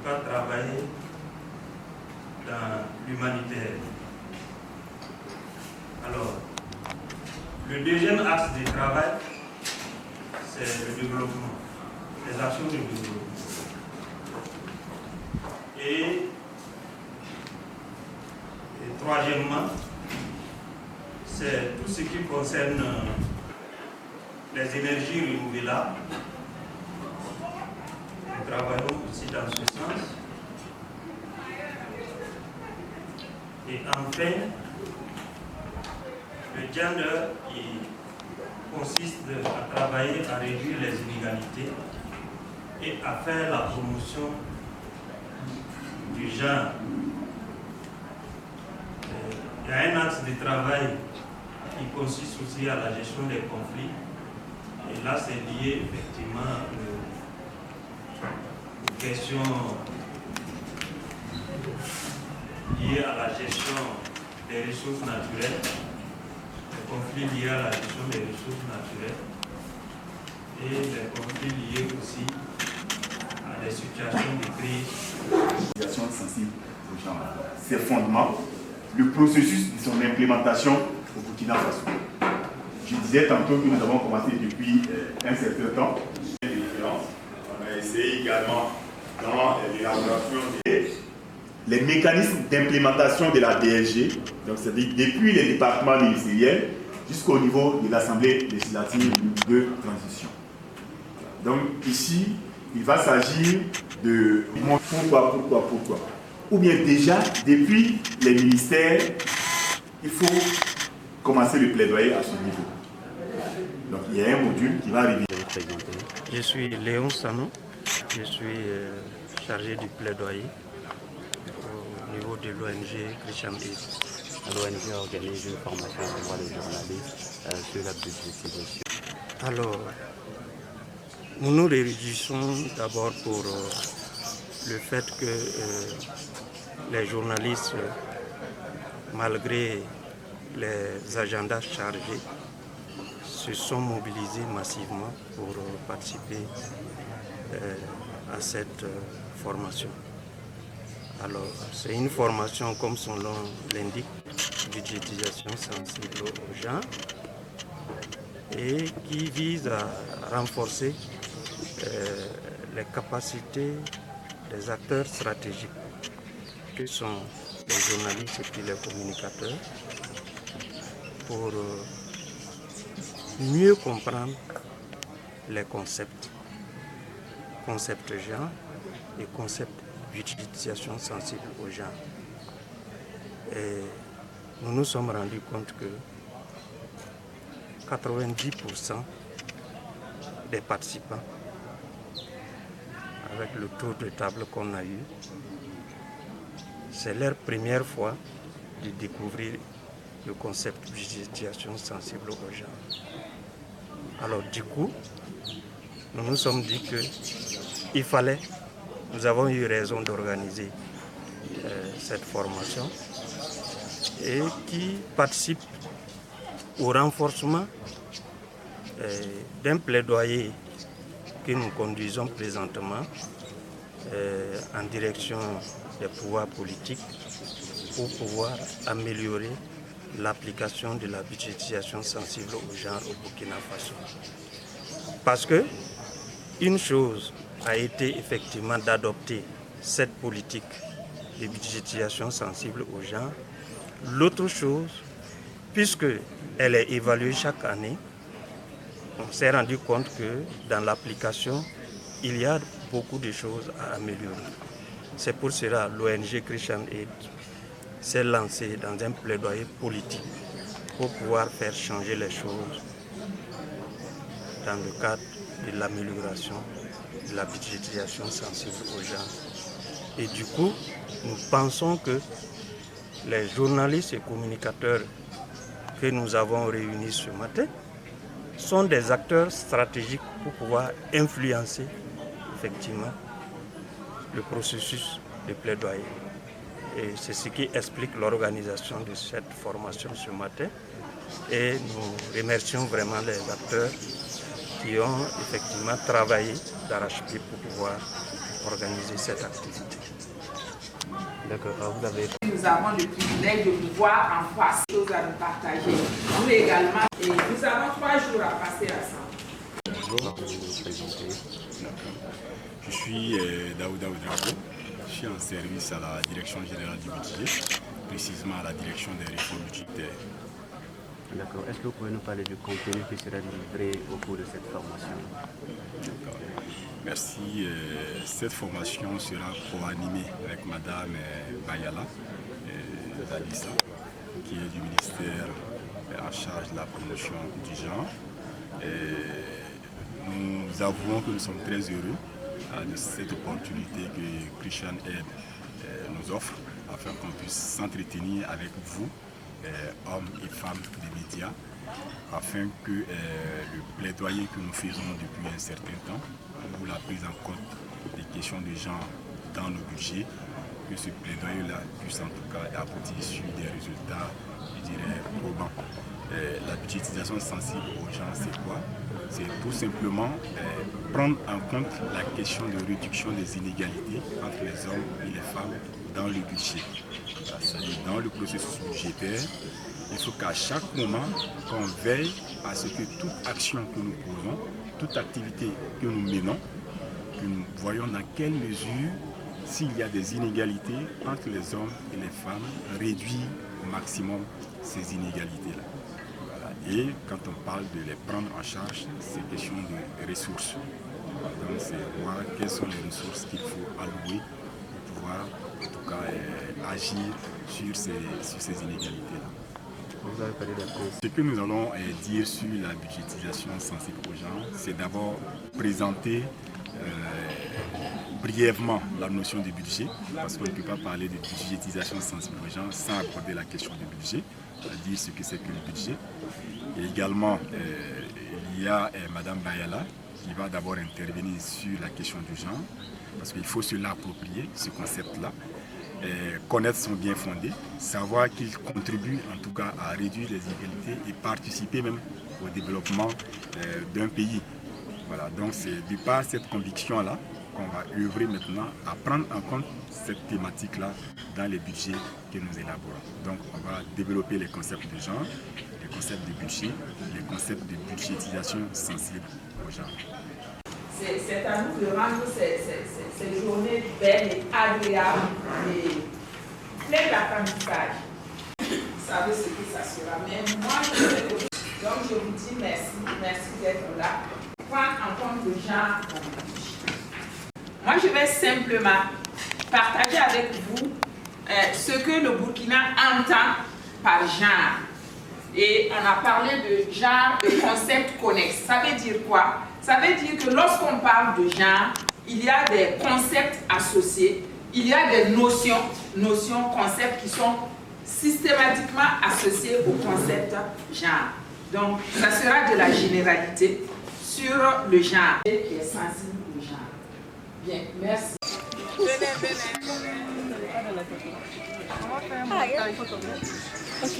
cas travailler dans l'humanitaire. Alors, le deuxième axe du travail, c'est le développement, les actions de développement. Et troisièmement, c'est tout ce qui concerne les énergies renouvelables. Nous travaillons aussi dans ce sens. Et enfin, le gender consiste à travailler à réduire les inégalités et à faire la promotion du genre. Il y a un axe de travail qui consiste aussi à la gestion des conflits. Et là, c'est lié effectivement aux questions liées à la gestion des ressources naturelles, les conflits liés à la gestion des ressources naturelles et les conflits liés aussi à des situations de crise. Situation sensible au genre. Ses fondements, le processus de son implémentation au Burkina Faso. Je disais tantôt que nous avons commencé depuis un certain temps. On a essayé également dans l'élaboration les mécanismes d'implémentation de la DSG, donc c'est-à-dire depuis les départements ministériels jusqu'au niveau de l'Assemblée législative de transition. Donc ici, il va s'agir de pourquoi. Ou bien déjà, depuis les ministères, il faut commencer le plaidoyer à ce niveau. Donc il y a un module qui va arriver. Je suis Léon Sanon, je suis chargé du plaidoyer au niveau de l'ONG Christian Aid. L'ONG organise une formation pour voir les journalistes sur la budgétisation. Alors, nous nous réjouissons d'abord pour le fait que les journalistes, malgré les agendas chargés, se sont mobilisés massivement pour participer à cette formation. Alors, c'est une formation, comme son nom l'indique, budgétisation sensible aux gens, et qui vise à renforcer les capacités des acteurs stratégiques, que sont les journalistes et puis les communicateurs, pour mieux comprendre les concepts genre et concepts d'utilisation sensible aux gens. Et nous nous sommes rendus compte que 90% des participants, avec le tour de table qu'on a eu, c'est leur première fois de découvrir le concept d'utilisation sensible aux gens. Alors du coup, nous nous sommes dit qu'il fallait, nous avons eu raison d'organiser cette formation et qui participe au renforcement d'un plaidoyer que nous conduisons présentement en direction des pouvoirs politiques pour pouvoir améliorer l'application de la budgétisation sensible au genre au Burkina Faso. Parce que une chose a été effectivement d'adopter cette politique de budgétisation sensible au genre. L'autre chose, puisqu'elle est évaluée chaque année, on s'est rendu compte que dans l'application, il y a beaucoup de choses à améliorer. C'est pour cela que l'ONG Christian Aid s'est lancée dans un plaidoyer politique pour pouvoir faire changer les choses dans le cadre de l'amélioration de la budgétisation sensible aux gens. Et du coup, nous pensons que les journalistes et communicateurs que nous avons réunis ce matin sont des acteurs stratégiques pour pouvoir influencer effectivement le processus de plaidoyer. Et c'est ce qui explique l'organisation de cette formation ce matin. Et nous remercions vraiment les acteurs qui ont effectivement travaillé d'arrache-pied pour pouvoir organiser cette activité. D'accord, vous avez... Nous avons le privilège de vous voir en face, des choses à nous partager. Nous également, et nous avons 3 jours à passer ensemble. Bonjour, vous vous présenter. Je suis Daouda Oudrago. Je suis en service à la direction générale du budget, précisément à la direction des réformes budgétaires. D'accord. Est-ce que vous pouvez nous parler du contenu qui sera livré au cours de cette formation? D'accord. Merci. Cette formation sera co-animée avec Madame Bayala Dalissa, qui est du ministère en charge de la promotion du genre. Nous avouons que nous sommes très heureux de cette opportunité que Christian Aid nous offre afin qu'on puisse s'entretenir avec vous, hommes et femmes des médias, afin que le plaidoyer que nous faisons depuis un certain temps pour la prise en compte des questions de genre dans nos budgets, que ce plaidoyer-là puisse en tout cas aboutir sur des résultats, je dirais, probants. La budgétisation sensible aux gens, c'est quoi? C'est tout simplement prendre en compte la question de réduction des inégalités entre les hommes et les femmes dans le budget. C'est-à-dire dans le processus budgétaire, il faut qu'à chaque moment, qu'on veille à ce que toute action que nous posons, toute activité que nous menons, que nous voyons dans quelle mesure, s'il y a des inégalités entre les hommes et les femmes, réduire au maximum ces inégalités-là. Et quand on parle de les prendre en charge, c'est question de ressources. Donc c'est voir quelles sont les ressources qu'il faut allouer pour pouvoir en tout cas agir sur ces inégalités-là. Vous avez parlé Ce que nous allons dire sur la budgétisation sensible aux gens, c'est d'abord présenter brièvement la notion du budget, parce qu'on ne peut pas parler de budgétisation sensible aux gens sans aborder la question du budget, dire ce que c'est que le budget. Et également, il y a Madame Bayala qui va d'abord intervenir sur la question du genre, parce qu'il faut se l'approprier, ce concept-là, connaître son bien fondé, savoir qu'il contribue en tout cas à réduire les inégalités et participer même au développement d'un pays. Voilà, donc c'est de par cette conviction-là qu'on va œuvrer maintenant à prendre en compte cette thématique-là dans les budgets que nous élaborons. Donc on va développer les concepts de genre, les concepts de budget, les concepts de budgétisation sensible aux gens. C'est à nous de rendre ces journées belles et agréables et pleines d'apprentissage. Vous savez ce que ça sera, mais moi, donc je vous dis merci d'être là. Prendre en compte le genre dans le budget. Moi, je vais simplement partager avec vous ce que le Burkina entend par genre. Et on a parlé de genre, de concept connexe. Ça veut dire quoi? Ça veut dire que lorsqu'on parle de genre, il y a des concepts associés, il y a des notions, concepts qui sont systématiquement associés au concept genre. Donc, ça sera de la généralité sur le genre qui est sensible au genre. Bien, merci. On va faire un montage. Ok.